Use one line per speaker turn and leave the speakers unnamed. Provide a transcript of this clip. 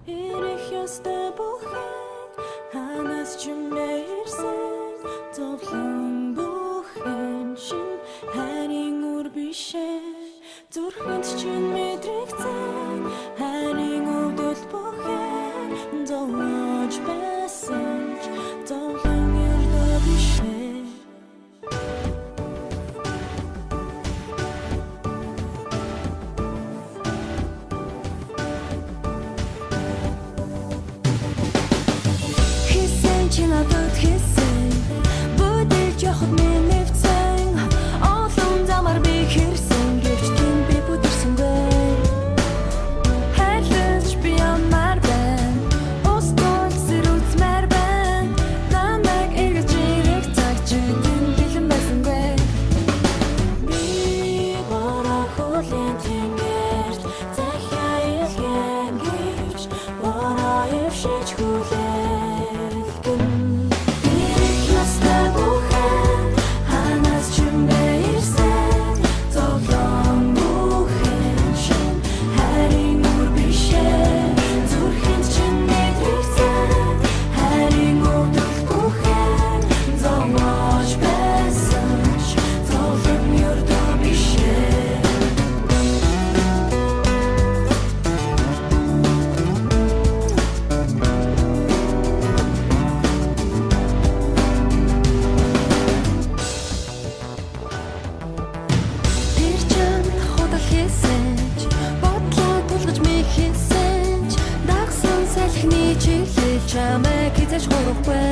Ирэх ёстой бүхэн ханаас ч мэрсэн зовлон бүхэн шин хайрын үр бишээ зүрхэнд ч мэдрэгцэн хайрын өвдөл бүхэн зовж байсан ч зовлон юрдөө бишээ надад хийсэн бүдэл жохот минь нэвцэн олон замаар би хэрсэн гэвч тийм би бүдэрсэнгүй хайрлаж би амар байна устгал зэрүцмэр байна намайг эргэж ирэх цаг чи тийм бэлэн байсангүй би барах хүлэн тэнгэрт захиа илгэн гэвч бараа өвшиж хүлэн чамайг хизээж хурахгүй